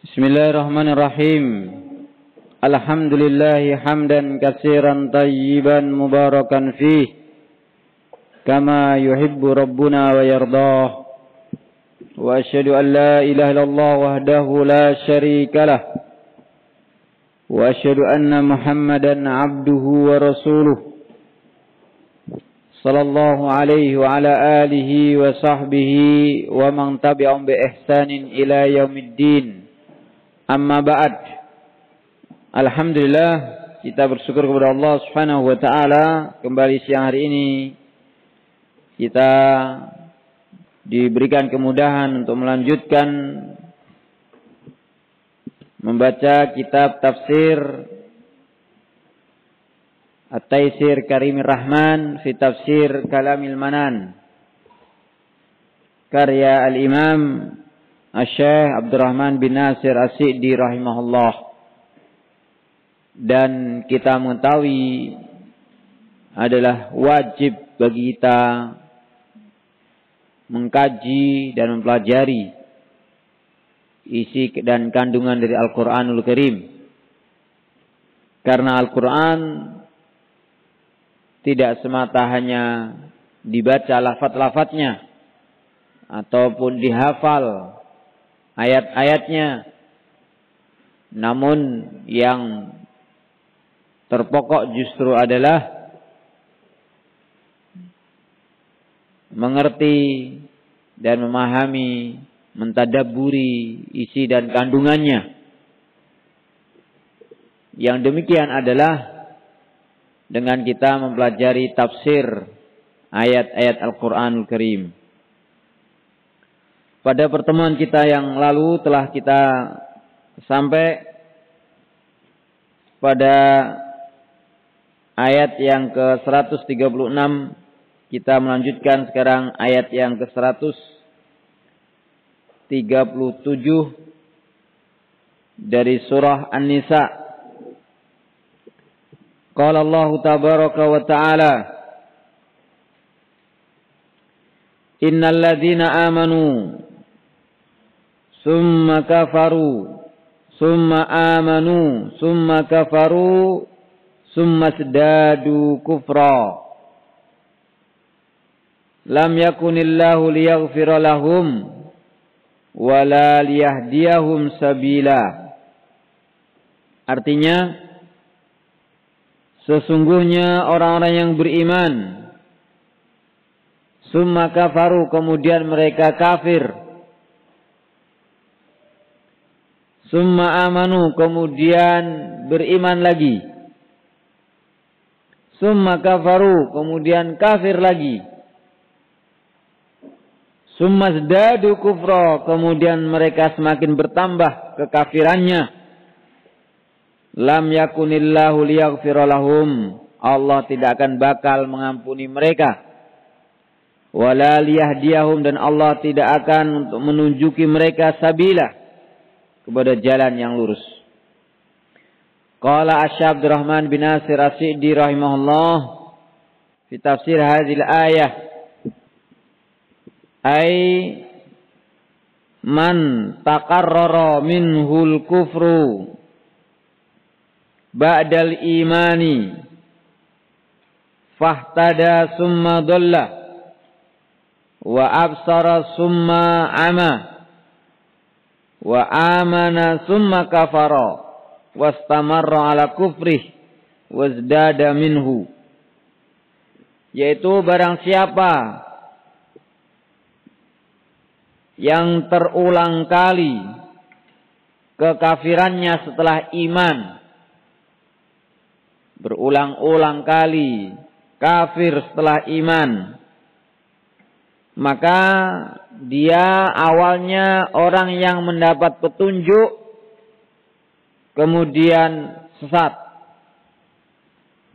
Bismillahirrahmanirrahim. Alhamdulillahi hamdan katsiran tayyiban mubarakan fih kama yuhibbu rabbuna wa yardah. Wa asyhadu an la ilaha illallah wahdahu la syarikalah. Wa asyhadu anna Muhammadan abduhu wa rasuluh. Sallallahu alaihi wa ala alihi wa sahbihi wa man tabi'ahum bi ihsanin ila yaumiddin. Amma ba'd. Alhamdulillah, kita bersyukur kepada Allah Subhanahu wa taala, kembali siang hari ini kita diberikan kemudahan untuk melanjutkan membaca kitab tafsir At-Taisir Karimir Rahman fi Tafsir Kalamil Manan, karya Al-Imam Asy-Syaikh Abdurrahman bin Nasir As-Sa'di rahimahullah. Dan kita mengetahui adalah wajib bagi kita mengkaji dan mempelajari isi dan kandungan dari Al-Quranul Karim. Karena Al-Quran tidak semata hanya dibaca lafaz-lafaznya ataupun dihafal ayat-ayatnya, namun yang terpokok justru adalah mengerti dan memahami, mentadabburi isi dan kandungannya. Yang demikian adalah dengan kita mempelajari tafsir ayat-ayat Al-Quranul Karim. Pada pertemuan kita yang lalu telah kita sampai pada ayat yang ke-136. Kita melanjutkan sekarang ayat yang ke-137 dari surah An-Nisa. Qala Allah tabaraka wa ta'ala, Innal ladzina amanu summa kafaru summa amanu summa kafaru summa zdadu kufra lam yakunillahu liyaghfira lahum wala liyahdiyahum sabila. Artinya, sesungguhnya orang-orang yang beriman summa kafaru, kemudian mereka kafir, summa amanu, kemudian beriman lagi, summa kafaru, kemudian kafir lagi, summa zdadu kufra, kemudian mereka semakin bertambah kekafirannya. Lam yakunillahu liyaghfira lahum, Allah tidak akan bakal mengampuni mereka. Wala liyahdiyahum, dan Allah tidak akan untuk menunjuki mereka sabila, kepada jalan yang lurus. Qala Asy-Syaikh Abdurrahman bin Nasir As-Sa'di rahimahullah fi tafsir hadhil ayah, ay man taqarrara minhul kufru ba'dal imani fahtada summa dhalla wa absara summa ama wa amana summa kafara wastamarra ala kufrih wazdada minhu. Yaitu barang siapa yang terulang kali kekafirannya setelah iman, berulang-ulang kali kafir setelah iman, maka dia awalnya orang yang mendapat petunjuk, kemudian sesat.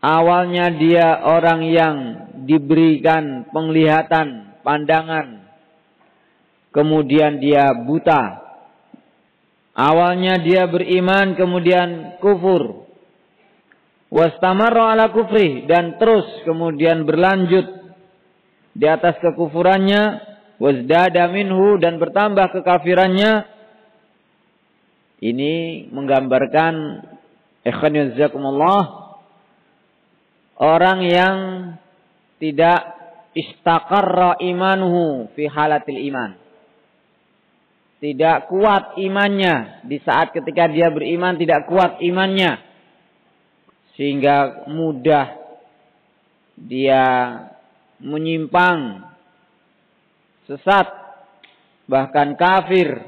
Awalnya dia orang yang diberikan penglihatan, pandangan, kemudian dia buta. Awalnya dia beriman, kemudian kufur. Wastamarra ala kufri, dan terus kemudian berlanjut di atas kekufurannya. Wazdada minhu, dan bertambah kekafirannya. Ini menggambarkan ikhwan jazakumullah, orang yang tidak istaqarra imanuhu fi halatil iman. Tidak kuat imannya di saat ketika dia beriman, tidak kuat imannya sehingga mudah dia menyimpang, sesat, bahkan kafir.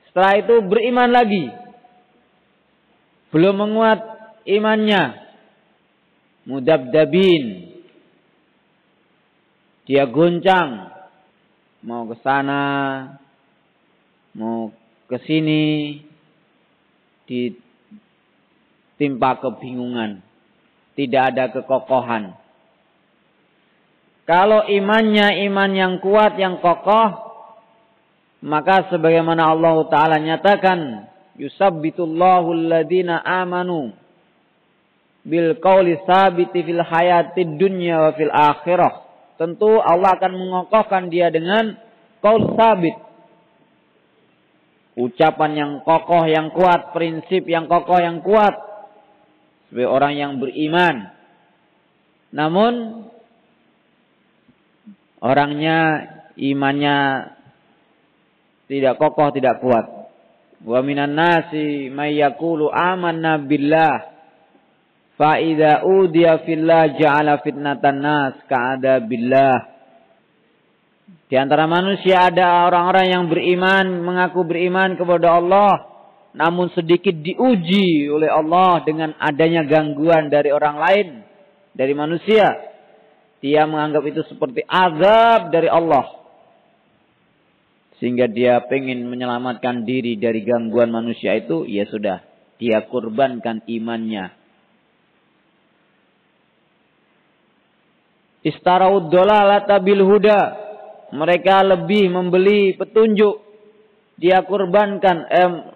Setelah itu beriman lagi, belum menguat imannya, mudabdabin, dia goncang, mau ke sana, mau ke sini, ditimpa kebingungan, tidak ada kekokohan. Kalau imannya iman yang kuat, yang kokoh, maka sebagaimana Allah Ta'ala nyatakan, yusabbitullahu alladhina amanu bil qawli sabiti fil hayatid dunya wa fil akhirah. Tentu Allah akan mengokohkan dia dengan qaul sabit. Ucapan yang kokoh, yang kuat, prinsip yang kokoh, yang kuat. Sebagai orang yang beriman. Namun orangnya imannya tidak kokoh, tidak kuat. Wa minan nasi may yaqulu amanna billah fa idza udiya fillah ja'ala fitnatan nas ka'ada billah. Di antara manusia ada orang-orang yang beriman, mengaku beriman kepada Allah, namun sedikit diuji oleh Allah dengan adanya gangguan dari orang lain, dari manusia. Dia menganggap itu seperti azab dari Allah. Sehingga dia pengen menyelamatkan diri dari gangguan manusia itu, ya sudah, dia kurbankan imannya. Istara'ud dolalata bil huda. Mereka lebih membeli petunjuk. Dia kurbankan,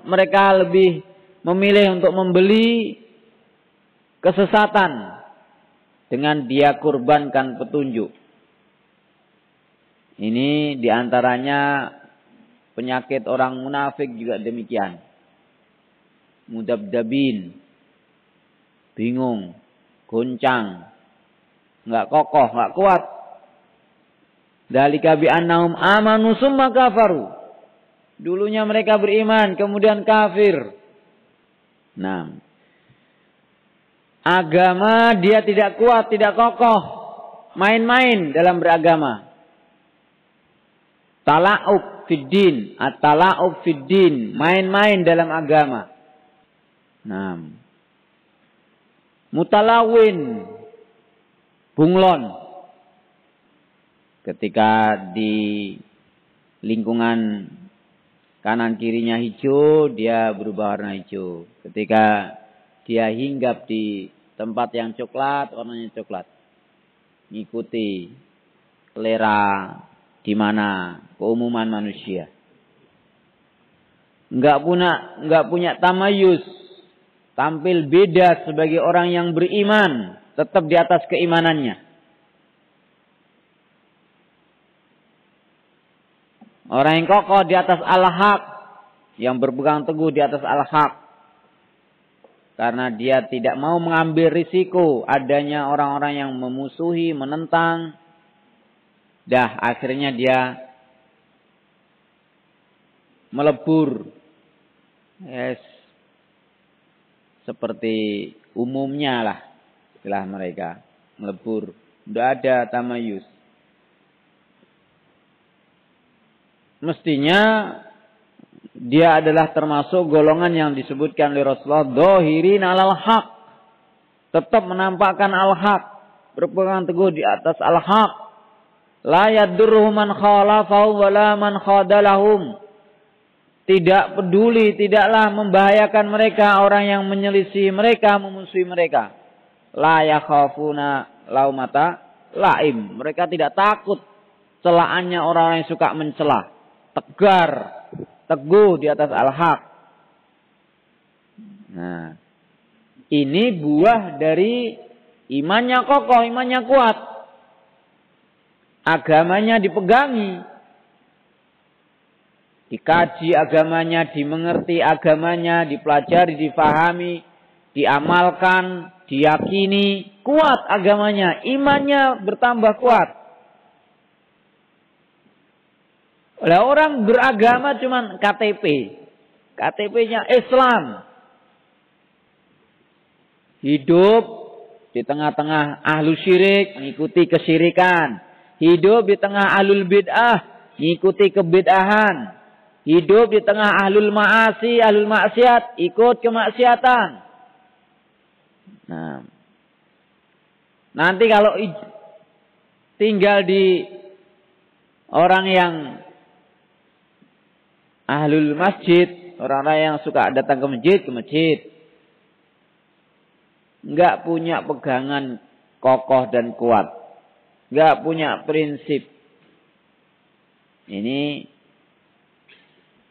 mereka lebih memilih untuk membeli kesesatan dengan dia kurbankan petunjuk. Ini diantaranya penyakit orang munafik juga demikian. Mudabdabin, bingung, goncang, nggak kokoh, nggak kuat. Dzalika bi annahum amanu summa kafaru. Dulunya mereka beriman, kemudian kafir. Nah, agama dia tidak kuat, tidak kokoh, main-main dalam beragama. Tala'ub fiddin, at-tala'ub fiddin, main-main dalam agama. Nah, mutalawin, bunglon. Ketika di lingkungan kanan kirinya hijau, dia berubah warna hijau. Ketika dia hinggap di tempat yang coklat, warnanya coklat. Ngikuti selera di mana keumuman manusia. Enggak punya tamayus, tampil beda sebagai orang yang beriman, tetap di atas keimanannya. Orang yang kokoh di atas al-haq, yang berpegang teguh di atas al-haq. Karena dia tidak mau mengambil risiko adanya orang-orang yang memusuhi, menentang. Dah akhirnya dia melebur. Yes. Seperti umumnya lah istilah mereka. Melebur. Tidak ada tamayus. Mestinya dia adalah termasuk golongan yang disebutkan oleh Rasulullah, dhahirin alal haq, tetap menampakkan al-haq, berpegang teguh di atas al-haq. La yadurruhum man khalafahu wa la man khadalahum. Tidak peduli, tidaklah membahayakan mereka orang yang menyelisih mereka, memusuhi mereka. La yakhafuna laumata laim. Mereka tidak takut celaannya orang-orang yang suka mencela. Tegar, teguh di atas al-haq. Nah, ini buah dari imannya kokoh, imannya kuat. Agamanya dipegangi. dikaji agamanya, dimengerti agamanya, dipelajari, difahami, diamalkan, diyakini, kuat agamanya, imannya bertambah kuat. Oleh orang beragama cuman KTP. KTP-nya Islam. Hidup di tengah-tengah ahlu syirik, mengikuti kesyirikan. Hidup di tengah ahlul bid'ah, mengikuti kebid'ahan. Hidup di tengah ahlul ma'asi, ahlul maksiat, ikut kemaksiatan. Nah, nanti kalau tinggal di orang yang ahlul masjid, orang-orang yang suka datang ke masjid, enggak punya pegangan kokoh dan kuat, enggak punya prinsip. Ini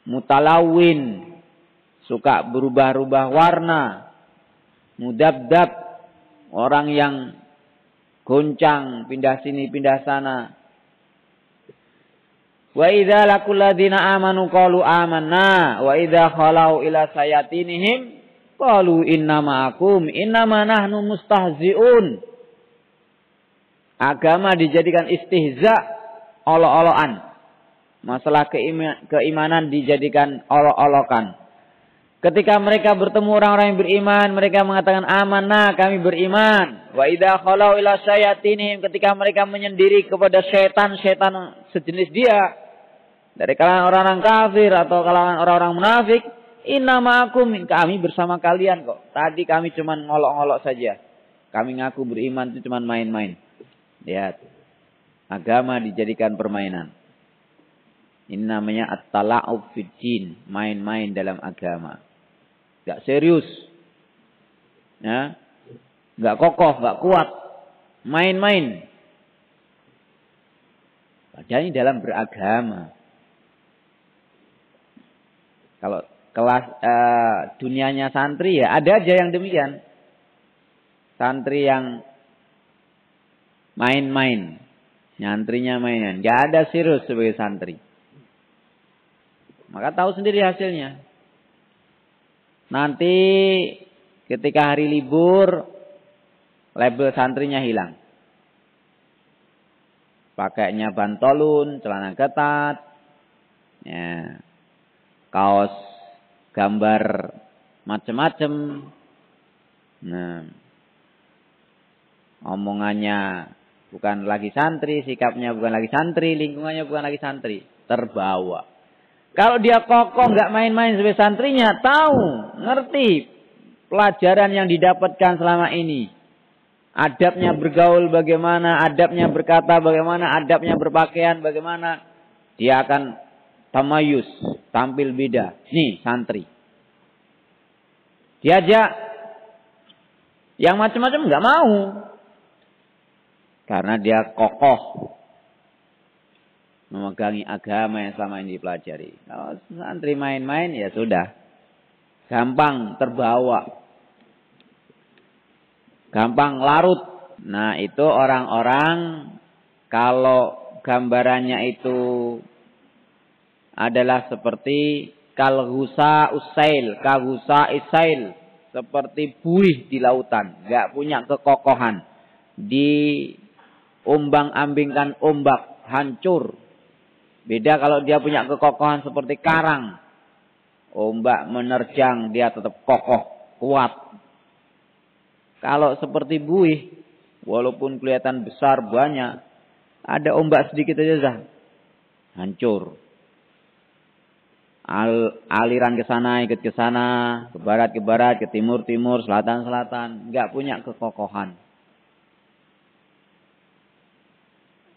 mutalawin, suka berubah-ubah warna, mudabdab, orang yang goncang, pindah sini, pindah sana. Wa idza laqul ladzina amanu qalu amanna wa idza khalau ila sayatinihim qalu inna ma'akum innama nahnu mustahzi'un. Agama dijadikan istihza, olok-olokan. Masalah keimanan dijadikan olok-olokan. Ketika mereka bertemu orang-orang yang beriman, mereka mengatakan amanah, kami beriman. Wa idza khalau ila sayatinihim, ketika mereka menyendiri kepada setan-setan sejenis dia, dari kalangan orang-orang kafir atau kalangan orang-orang munafik, inna ma'akum, kami bersama kalian kok. Tadi kami cuma ngolok-ngolok saja. Kami ngaku beriman itu cuma main-main. Lihat. Agama dijadikan permainan. Ini namanya at-tala'ub fid din, main-main dalam agama. Enggak serius. Ya. Enggak kokoh, enggak kuat. Main-main. Padahal ini dalam beragama. Kalau kelas dunianya santri ya ada aja yang demikian. Santri yang main-main. Nyantrinya mainan. Enggak ada serius sebagai santri. Maka tahu sendiri hasilnya. Nanti ketika hari libur, label santrinya hilang. Pakainya bantolun, celana ketat, ya, kaos gambar macem-macem. Nah, omongannya bukan lagi santri, sikapnya bukan lagi santri, lingkungannya bukan lagi santri, terbawa. Kalau dia kokoh, nggak main-main sebagai santrinya, tahu, ngerti pelajaran yang didapatkan selama ini. Adabnya bergaul bagaimana, adabnya berkata bagaimana, adabnya berpakaian bagaimana. Dia akan tamayus, tampil beda. Nih, santri. Diajak yang macam-macam nggak mau. Karena dia kokoh. Memegangi agama yang selama ini dipelajari. Kalau santri main-main ya sudah. Gampang terbawa. Gampang larut. Nah itu orang-orang kalau gambarannya itu adalah seperti kalgusa usail. Kalgusa isail. Seperti buih di lautan. Gak punya kekokohan. Diombang-ambingkan ombak. Hancur. Beda kalau dia punya kekokohan seperti karang. Ombak menerjang, dia tetap kokoh, kuat. Kalau seperti buih, walaupun kelihatan besar, banyak, ada ombak sedikit aja, hancur. Aliran ke sana, ikut ke sana, ke barat, ke timur, selatan. Nggak punya kekokohan.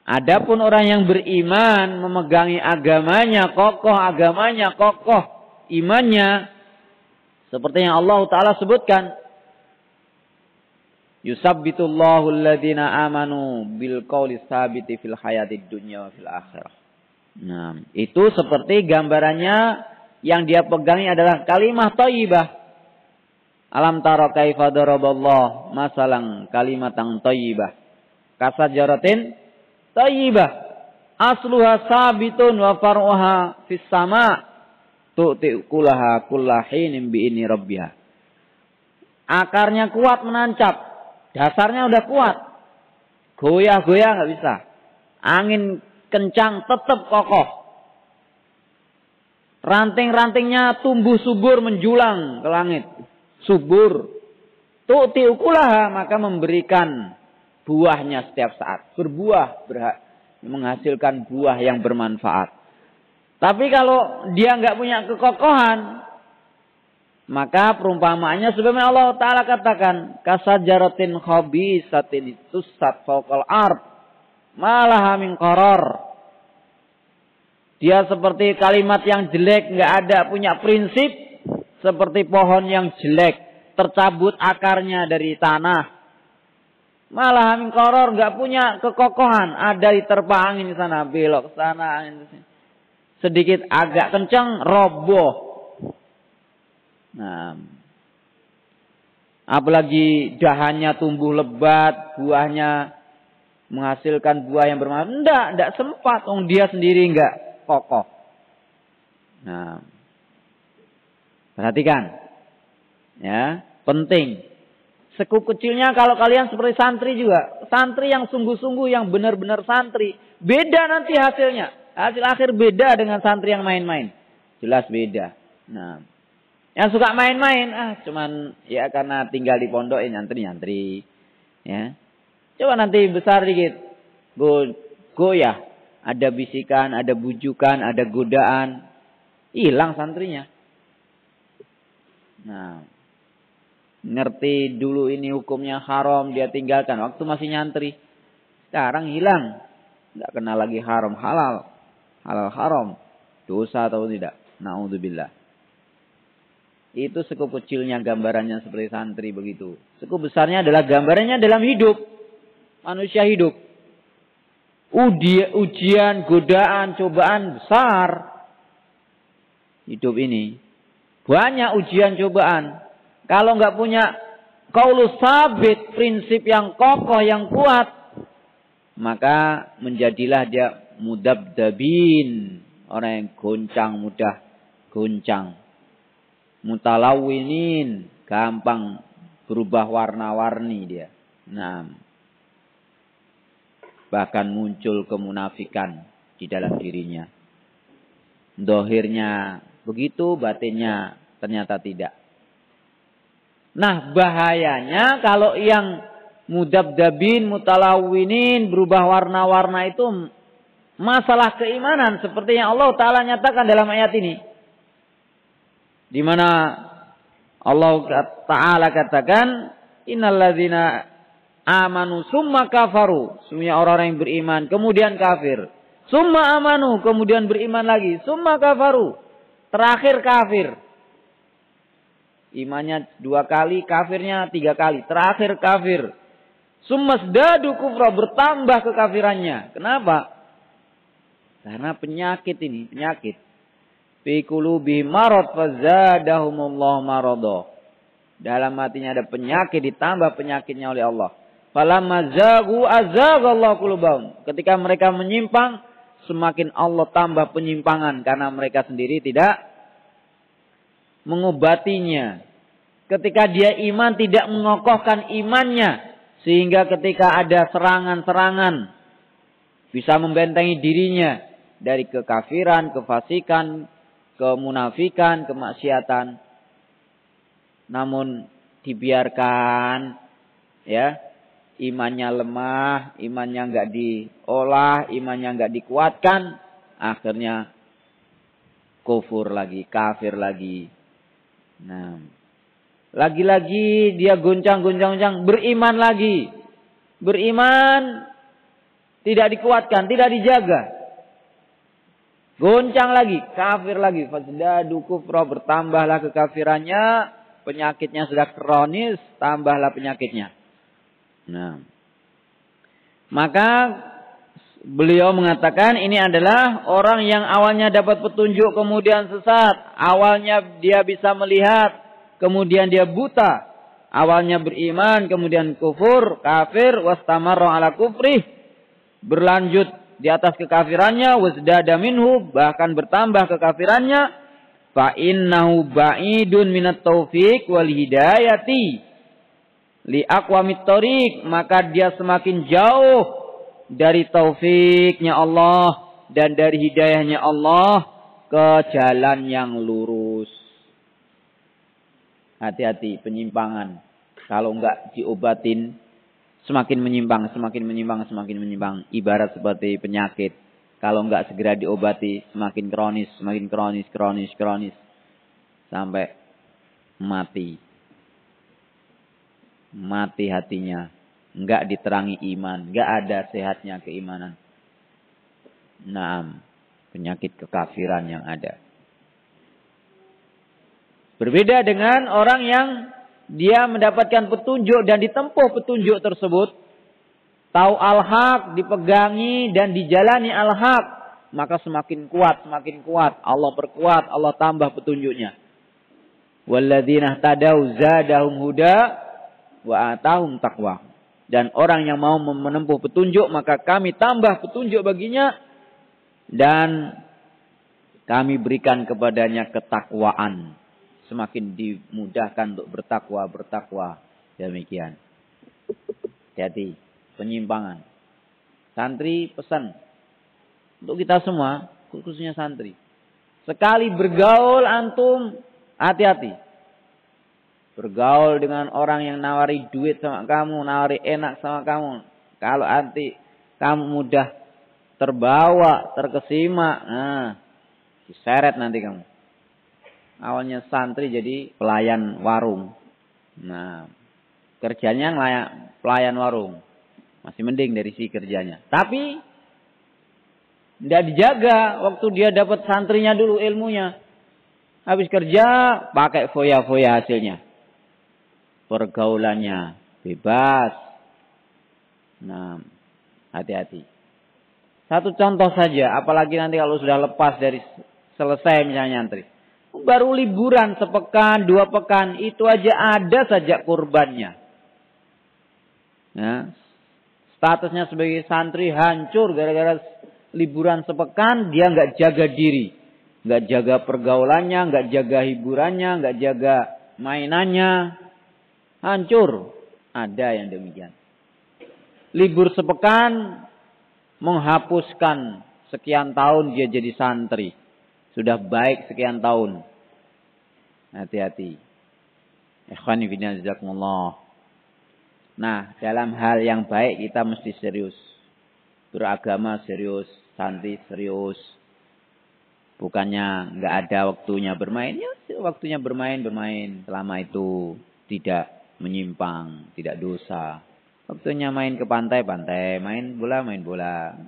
Adapun orang yang beriman, memegangi agamanya kokoh, imannya, seperti yang Allah Ta'ala sebutkan. Yusabbitullahu alladhina amanu bil qawli tsabiti fil hayatid dunya wa fil akhirah. Nah, itu seperti gambarannya yang dia pegangi adalah kalimah thayyibah. Alam tara kaifa daraballahu masalan kalimatan thayyibah. Kasajaratin thayyibah asluha sabitun wa far'uha fis sama'. tu'ti ukulaha kullahinin bi'ini rabbiha. Akarnya kuat menancap. Dasarnya udah kuat. Goyah-goyah nggak bisa. Angin kencang tetap kokoh. Ranting-rantingnya tumbuh subur menjulang ke langit. Subur. Tu'ti ukulaha, maka memberikan buahnya setiap saat. Berbuah, menghasilkan buah yang bermanfaat. Tapi kalau dia nggak punya kekokohan, maka perumpamaannya sebagaimana Allah Ta'ala katakan, kasajaratin khabisatin tussat fawqal ard malaha min qarar. Dia seperti kalimat yang jelek, nggak ada punya prinsip, seperti pohon yang jelek, tercabut akarnya dari tanah. Malaha min qarar, nggak punya kekokohan, ada diterpa angin di sana, belok ke sana, angin di sini. Sedikit agak kencang, roboh. Nah, apalagi dahannya tumbuh lebat, buahnya menghasilkan buah yang bermanfaat. Enggak sempat, dia sendiri enggak kokoh. Nah, perhatikan, ya, penting. Sekup kecilnya kalau kalian seperti santri juga, santri yang sungguh-sungguh, yang benar-benar santri, beda nanti hasilnya. Hasil akhir beda dengan santri yang main-main, jelas beda. Nah. Yang suka main-main, cuman ya karena tinggal di pondok nyantri-nyantri. Ya. Coba nanti besar dikit. Goyah. Ada bisikan, ada bujukan, ada godaan. Hilang santrinya. Nah. Ngerti dulu ini hukumnya haram, dia tinggalkan. Waktu masih nyantri. Sekarang hilang. Tidak kenal lagi haram, halal. Halal haram. Dosa atau tidak. Na'udzubillah. Itu sekup kecilnya gambarannya seperti santri begitu. Sekup besarnya adalah gambarannya dalam hidup. Manusia hidup. Ujian, godaan, cobaan besar. Hidup ini. Banyak ujian, cobaan. Kalau nggak punya qaulus sabit, prinsip yang kokoh, yang kuat, maka menjadilah dia mudabdabin. Orang yang goncang, mudah goncang. Mutalawinin, gampang berubah warna-warni dia. Nah, bahkan muncul kemunafikan di dalam dirinya. Dohirnya begitu, batinnya ternyata tidak. Nah, bahayanya kalau yang mudabdabin, mutalawinin, berubah warna-warna itu masalah keimanan. Seperti yang Allah Ta'ala nyatakan dalam ayat ini. Di mana Allah Ta'ala katakan, innalladzina amanu summa kafaru. Semuanya orang-orang yang beriman, kemudian kafir. Summa amanu, kemudian beriman lagi. Summa kafaru. Terakhir kafir. Imannya 2 kali, kafirnya 3 kali. Terakhir kafir. Summa zdadu kufra, bertambah kekafirannya. Kenapa? Karena penyakit ini, penyakit. Fi qulubihim marad fazadahumullahu marada. Dalam hatinya ada penyakit, ditambah penyakitnya oleh Allah. Falamma zagu azaghallahu qulubahum. Ketika mereka menyimpang, semakin Allah tambah penyimpangan karena mereka sendiri tidak mengobatinya. Ketika dia iman, tidak mengokohkan imannya, sehingga ketika ada serangan-serangan bisa membentengi dirinya dari kekafiran, kefasikan, kemunafikan, kemaksiatan. Namun dibiarkan, ya, imannya lemah, imannya enggak diolah, imannya enggak dikuatkan, akhirnya kufur lagi, kafir lagi. Nah, lagi-lagi dia goncang-goncang, beriman lagi. Beriman tidak dikuatkan, tidak dijaga. Goncang lagi, kafir lagi. Fazdadu kufra, bertambahlah kekafirannya. Penyakitnya sudah kronis, tambahlah penyakitnya. Nah, maka beliau mengatakan ini adalah orang yang awalnya dapat petunjuk kemudian sesat. Awalnya dia bisa melihat, kemudian dia buta. Awalnya beriman, kemudian kufur, kafir, wastamarra ala kufrih. Berlanjut di atas kekafirannya, wasdada minhu, bahkan bertambah kekafirannya, fa innahu ba'idun minat taufiq wal hidayati li aqwamit thoriq, maka dia semakin jauh dari taufiknya Allah dan dari hidayahnya Allah ke jalan yang lurus. Hati-hati penyimpangan. Kalau enggak diobatin, semakin menyimpang, semakin menyimpang, semakin menyimpang. Ibarat seperti penyakit. Kalau enggak segera diobati, semakin kronis, semakin kronis, kronis, kronis. Sampai mati. Mati hatinya. Enggak diterangi iman. Enggak ada sehatnya keimanan. Naam. Penyakit kekafiran yang ada. Berbeda dengan orang yang dia mendapatkan petunjuk dan ditempuh petunjuk tersebut. Tahu al-haq, dipegangi dan dijalani al-haq. Maka semakin kuat, semakin kuat. Allah perkuat, Allah tambah petunjuknya. Walladzina tadau zadahum huda wa atahum taqwa. Dan orang yang mau menempuh petunjuk, maka kami tambah petunjuk baginya. Dan kami berikan kepadanya ketakwaan. Semakin dimudahkan untuk bertakwa. Demikian. Jadi penyimpangan. Santri pesan untuk kita semua, khususnya santri. Sekali bergaul antum, hati-hati. Bergaul dengan orang yang nawari duit sama kamu, nawari enak sama kamu. Kalau nanti kamu mudah terbawa, terkesima, diseret nanti kamu. Awalnya santri jadi pelayan warung. Nah, kerjanya pelayan warung. Masih mending dari si kerjanya. Tapi tidak dijaga waktu dia dapat santrinya dulu ilmunya. Habis kerja pakai foya-foya hasilnya. Pergaulannya bebas. Nah, hati-hati. Satu contoh saja, apalagi nanti kalau sudah lepas dari selesai misalnya nyantri. Baru liburan sepekan, 2 pekan, itu aja ada saja kurbannya. Nah, statusnya sebagai santri hancur gara-gara liburan sepekan, dia nggak jaga diri. Nggak jaga pergaulannya, nggak jaga hiburannya, nggak jaga mainannya. Hancur. Ada yang demikian. Libur sepekan, menghapuskan sekian tahun dia jadi santri. Sudah baik sekian tahun. Hati-hati. Ikhwani fillah jazakumullah. Nah, dalam hal yang baik kita mesti serius. Beragama serius, santri serius. Bukannya nggak ada waktunya bermain. Ya, waktunya bermain. Selama itu tidak menyimpang, tidak dosa. Waktunya main ke pantai, main bola.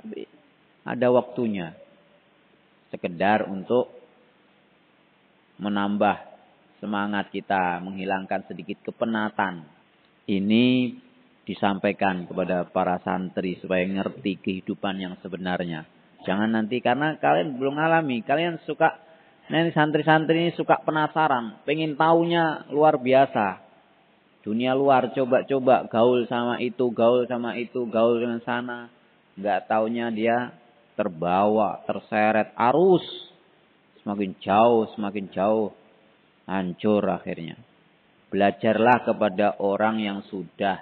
Tapi ada waktunya. Sekedar untuk menambah semangat kita, menghilangkan sedikit kepenatan. Ini disampaikan kepada para santri supaya ngerti kehidupan yang sebenarnya. Jangan nanti karena kalian belum alami, kalian suka, nanti santri-santri ini suka penasaran, pengen taunya luar biasa. Dunia luar, coba-coba gaul sama itu, gaul dengan sana. Nggak taunya dia terbawa, terseret arus. Semakin jauh, hancur akhirnya. Belajarlah kepada orang yang sudah.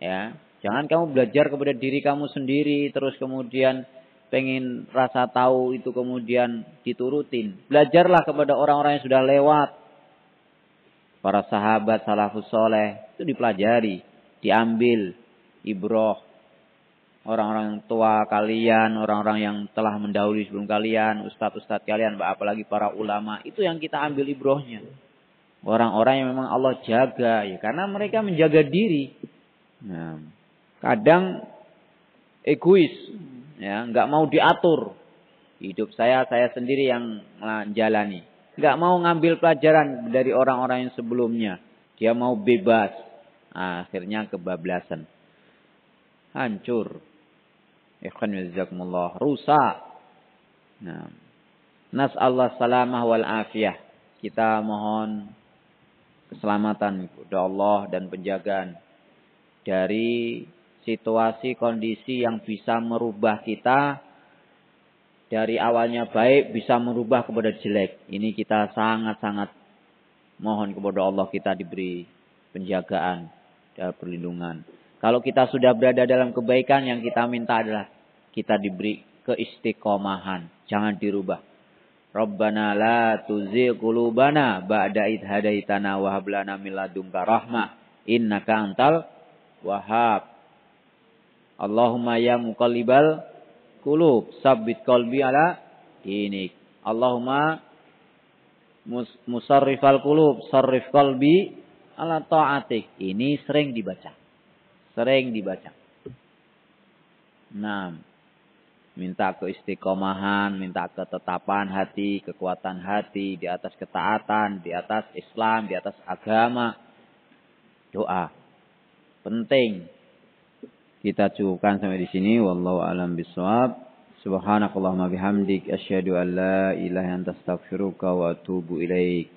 Ya, jangan kamu belajar kepada diri kamu sendiri, terus kemudian pengen rasa tahu itu kemudian diturutin. Belajarlah kepada orang-orang yang sudah lewat. Para sahabat salafus soleh itu dipelajari, diambil ibrah. Orang-orang tua kalian, orang-orang yang telah mendahului sebelum kalian, ustadz-ustadz kalian, apalagi para ulama, itu yang kita ambil ibrahnya. Orang-orang yang memang Allah jaga, ya karena mereka menjaga diri. Nah, kadang egois, ya nggak mau diatur. Hidup saya sendiri yang menjalani. Nggak mau ngambil pelajaran dari orang-orang yang sebelumnya. Dia mau bebas. Akhirnya kebablasan. Hancur. Ikhwan jazakumullah. Rusak. Nah. Nas'allah salamah wal afiyah. Kita mohon keselamatan kepada Allah dan penjagaan. Dari situasi kondisi yang bisa merubah kita dari awalnya baik bisa merubah kepada jelek. Ini kita sangat-sangat mohon kepada Allah kita diberi penjagaan dan perlindungan. Kalau kita sudah berada dalam kebaikan, yang kita minta adalah kita diberi keistiqomahan. Jangan dirubah. Rabbana la tuzigh qulubana ba'da idh hadaitana wa hab lana min ladunka rahmah innaka antal wahhab. Allahumma ya muqallibal qulub tsabbit qalbi ala dinik. Allahumma musarrifal qulub sarrif qalbi ala ta'atik. Ini sering dibaca. Sering dibaca. Nah, minta keistiqomahan, minta ketetapan hati, kekuatan hati di atas ketaatan, di atas Islam, di atas agama. Doa penting. Kita cukupkan sampai di sini. Wallahu a'lam bishawab. Subhanakallahumma bihamdik asyhadu an la ilaha illa anta astaghfiruka wa atubu ilaik.